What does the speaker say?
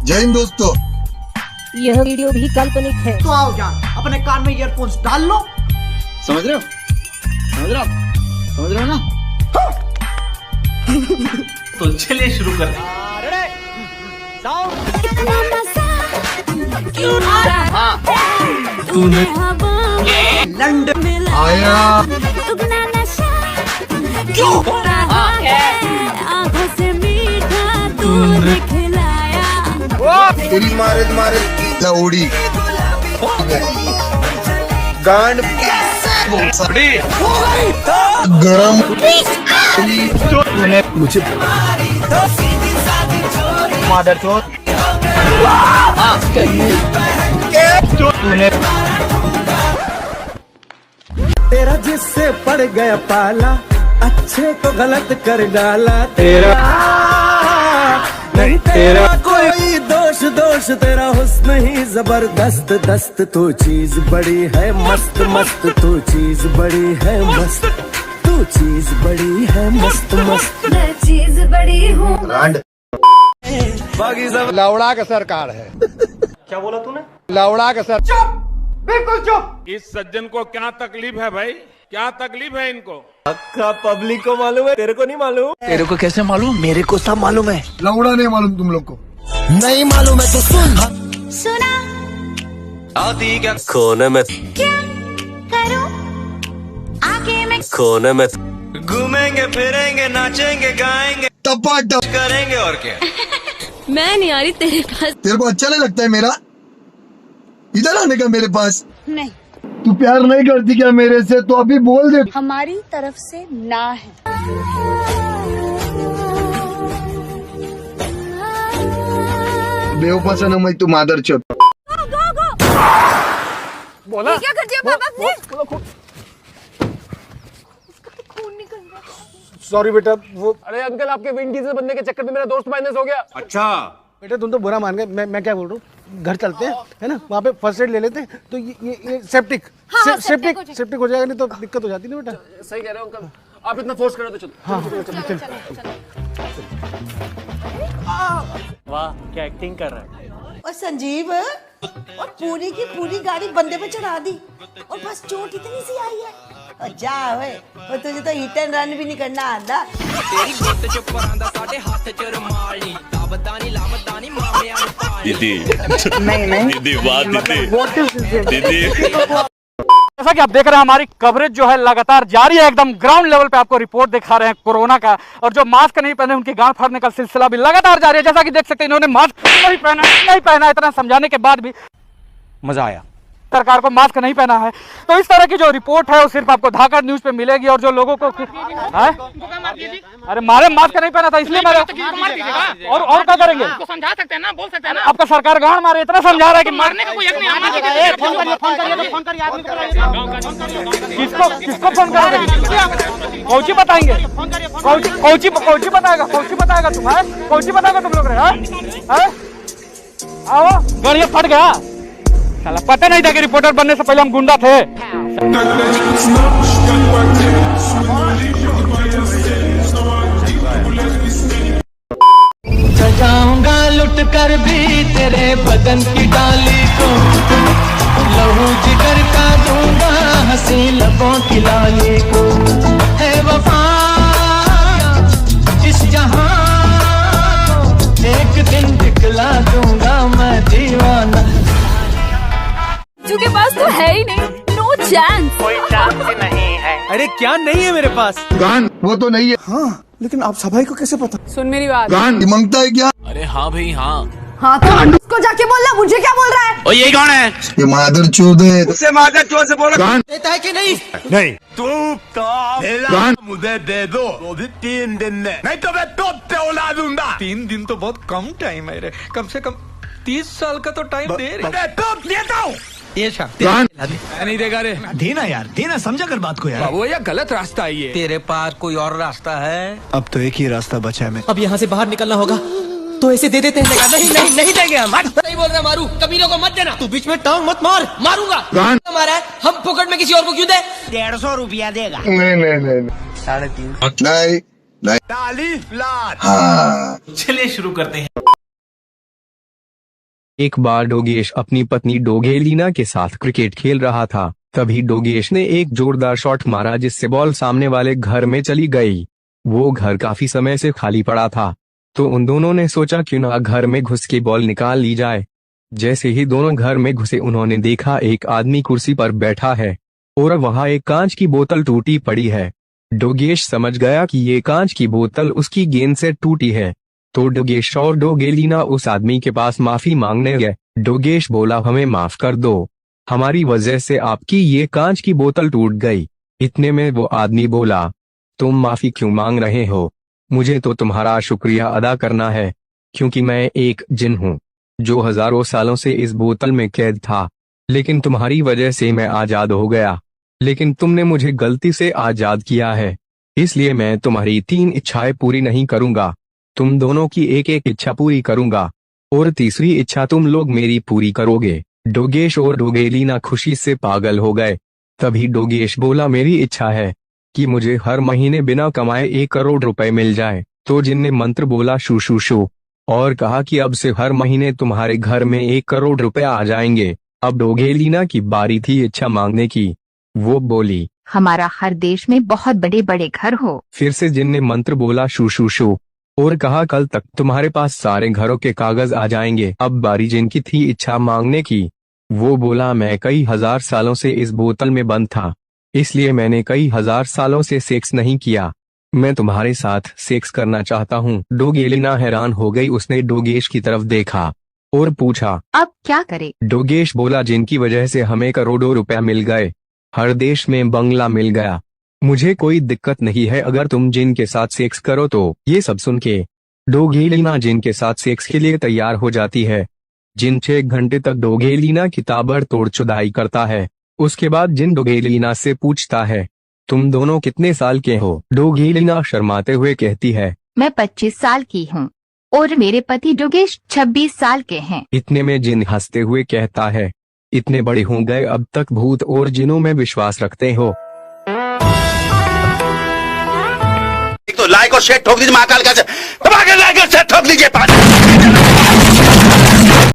जय हिंद दोस्तों। यह वीडियो भी काल्पनिक है। तो आओ जान, अपने कान में ईयरफोन्स डाल लो। समझ रहे हो? समझ रहे हो? समझ रहे हो ना? तो चलिए शुरू करते हैं। तूने लंदन आया तेरी मारे लौड़ी गांड गरम तूने मुझे मादर चोद तूने तेरा जिससे पड़ गया पाला, अच्छे को गलत कर डाला। तेरा नहीं तेरा कोई दोष तेरा हुस्न ही जबरदस्त दस्त। तू चीज बड़ी है मस्त मस्त, तू चीज बड़ी है मस्त, तू चीज बड़ी है मस्त मस्त। मैं चीज बड़ी हूँ। बाकी सब लौड़ा का सरकार है। क्या बोला तूने? लौड़ा का सर बिल्कुल चुप। इस सज्जन को क्या तकलीफ है भाई? क्या तकलीफ है इनको? अक्का पब्लिक को मालूम है, तेरे को नहीं मालूम। तेरे को कैसे मालूम? मेरे को सब मालूम है। लौड़ा नहीं मालूम तुम लोग को? नहीं मालूम है तो सुन। सुना खोने में क्या करूँ आगे मैं खोने में घूमेंगे फिरेंगे नाचेंगे गाएंगे टपाटप करेंगे और क्या। मैं नहीं आ रही तेरे पास। तेरे को अच्छा नहीं लगता है मेरा इधर आने का मेरे पास? नहीं, तू प्यार नहीं करती क्या मेरे से? तो अभी बोल दे। हमारी तरफ से ना है। बेवफा ना मैं तू मादर चोद। बोला क्या कर दिया पापा प्लीज? खून निकल रहा है। सॉरी बेटा। वो अरे अंकल, आपके विंड डीजल बनने के चक्कर में मेरा दोस्त माइनस हो गया। अच्छा, बेटा तुम तो बुरा मान गए। मैं क्या बोल रहा हूँ, घर चलते हैं है ना, वहाँ पे फर्स्ट एड ले लेते हैं तो ये सेप्टिक सेप्टिक हो जाएगा, नहीं तो दिक्कत हो जाती ना बेटा। सही कह रहे हो अंकल, आप इतना फोर्स कर रहे हो तो चलो। हाँ वाह क्या एक्टिंग कर रहा है। और संजीव और पूरी की पूरी गाड़ी बंदे पे चढ़ा दी और बस चोट इतनी सी आई है। और जा ओए, और तुझे तो हिट एंड रन भी नहीं करना आता। दीदी दीदी वाह दीदी। जैसा कि आप देख रहे हैं, हमारी कवरेज जो है लगातार जारी है। एकदम ग्राउंड लेवल पे आपको रिपोर्ट दिखा रहे हैं कोरोना का। और जो मास्क नहीं पहने उनकी गांड फाड़ने का सिलसिला भी लगातार जारी है। जैसा कि देख सकते हैं, इन्होंने मास्क नहीं पहना। इतना समझाने के बाद भी मजा आया। सरकार को मास्क नहीं पहना है। तो इस तरह की जो रिपोर्ट है वो सिर्फ आपको धाकड़ न्यूज पे मिलेगी। और जो लोगों को अरे मारे मास्क नहीं पहना था इसलिए मारे। और क्या करेंगे? समझा सकते हैं ना, बोल सकते हैं ना। आपका सरकार गांड मारे, इतना समझा रहा है कि मारने का कोई हक नहीं। किसको फोन करेंगे? कौची बताएंगे? कौची बताएगा तुम? कौची बताएगा तुम लोग रे? आओ, गाड़ियाँ फट गया। साला पता नहीं था कि रिपोर्टर बनने से पहले हम गुंडा थे। सजाऊंगा लुट कर भी तेरे बदन की डाली को, लहू जिगर का दूंगा हंसी लबों की लाली को। है वफा इस जहां को एक दिन दिखला दूंगा मैं दीवाना। के पास तो है ही नहीं, नो चांस। कोई चांस ही नहीं है। अरे क्या नहीं है मेरे पास? गान वो तो नहीं है। हाँ, लेकिन आप सभाई को कैसे पता? सुन मेरी बात। गान मांगता है क्या? अरे हाँ भाई हाँ। हाँ तो उसको जाके बोलना, मुझे क्या बोल रहा है? और ये कौन है? ये मादर चोद है। उससे मादर चोर से बोला गान देता है कि नहीं? नहीं तू तो गान मुझे दे दो, वो भी 3 दिन में, नहीं तो मैं तोते उड़ा दूंगा। 3 दिन तो बहुत कम टाइम है रे, कम से कम 30 साल का तो टाइम दे रे। मैं तोप देता हूँ। ये गान नहीं देगा रे। देना यार, देना, समझा कर बात को यार। वो या गलत रास्ता है ये। तेरे पास कोई और रास्ता है? अब तो एक ही रास्ता बचा है। अब यहाँ से बाहर निकलना होगा तो ऐसे दे देते हैं। नहीं देंगे हम। नहीं बोल रहे मारू, कबीरों को मत देना। तू बीच में टांग मत मार। मारूंगा। गान हमारा है, हम पॉकेट में किसी और को क्यों दे? 150 रुपया देगा। नहीं 3.5 नहीं। ताली फ्लाट। हाँ चलिए शुरू करते हैं। एक बार डोगेश अपनी पत्नी डोगेलीना के साथ क्रिकेट खेल रहा था। तभी डोगेश ने एक जोरदार शॉट मारा जिससे बॉल सामने वाले घर में चली गई। वो घर काफी समय से खाली पड़ा था, तो उन दोनों ने सोचा क्यों ना घर में घुस के बॉल निकाल ली जाए। जैसे ही दोनों घर में घुसे उन्होंने देखा एक आदमी कुर्सी पर बैठा है और वहां एक कांच की बोतल टूटी पड़ी है। डोगेश समझ गया कि ये कांच की बोतल उसकी गेंद से टूटी है, तो डोगेश और डोगेलीना उस आदमी के पास माफी मांगने गए। डोगेश बोला, हमें माफ कर दो, हमारी वजह से आपकी ये कांच की बोतल टूट गई। इतने में वो आदमी बोला, तुम माफी क्यों मांग रहे हो? मुझे तो तुम्हारा शुक्रिया अदा करना है, क्योंकि मैं एक जिन हूँ जो हजारों सालों से इस बोतल में कैद था, लेकिन तुम्हारी वजह से मैं आजाद हो गया। लेकिन तुमने मुझे गलती से आजाद किया है, इसलिए मैं तुम्हारी 3 इच्छाएं पूरी नहीं करूंगा। तुम दोनों की एक एक इच्छा पूरी करूंगा और तीसरी इच्छा तुम लोग मेरी पूरी करोगे। डोगेश और डोगेलीना खुशी से पागल हो गए। तभी डोगेश बोला, मेरी इच्छा है कि मुझे हर महीने बिना कमाए 1 करोड़ रुपए मिल जाए। तो जिन ने मंत्र बोला शू शू शू और कहा कि अब से हर महीने तुम्हारे घर में 1 करोड़ रुपए आ जाएंगे। अब डोगेलीना की बारी थी इच्छा मांगने की। वो बोली, हमारा हर देश में बहुत बड़े बड़े घर हो। फिर से जिन ने मंत्र बोला शू शू शू और कहा कल तक तुम्हारे पास सारे घरों के कागज आ जाएंगे। अब बारी जिनकी थी इच्छा मांगने की। वो बोला, मैं कई हजार सालों से इस बोतल में बंद था, इसलिए मैंने कई हजार सालों से सेक्स नहीं किया। मैं तुम्हारे साथ सेक्स करना चाहता हूँ। डोगेलीना हैरान हो गई। उसने डोगेश की तरफ देखा और पूछा, अब क्या करे? डोगेश बोला, जिनकी वजह से हमें करोड़ों रुपया मिल गए, हर देश में बंगला मिल गया, मुझे कोई दिक्कत नहीं है अगर तुम जिन के साथ सेक्स करो तो। ये सब सुन के डोगेलीना जिन के साथ सेक्स के लिए तैयार हो जाती है। जिन 6 घंटे तक डोगेलीना की ताबड़तोड़ चुदाई करता है। उसके बाद जिन डोगेलीना से पूछता है, तुम दोनों कितने साल के हो? डोगेलीना शर्माते हुए कहती है, मैं 25 साल की हूँ और मेरे पति डोगेश 26 साल के हैं। इतने में जिन हंसते हुए कहता है, इतने बड़े हो गए, अब तक भूत और जिनों में विश्वास रखते हो? तो लाइक और शेयर ठोक दीजिए महाकाल का, लाइक और शेयर ठोक दीजिए।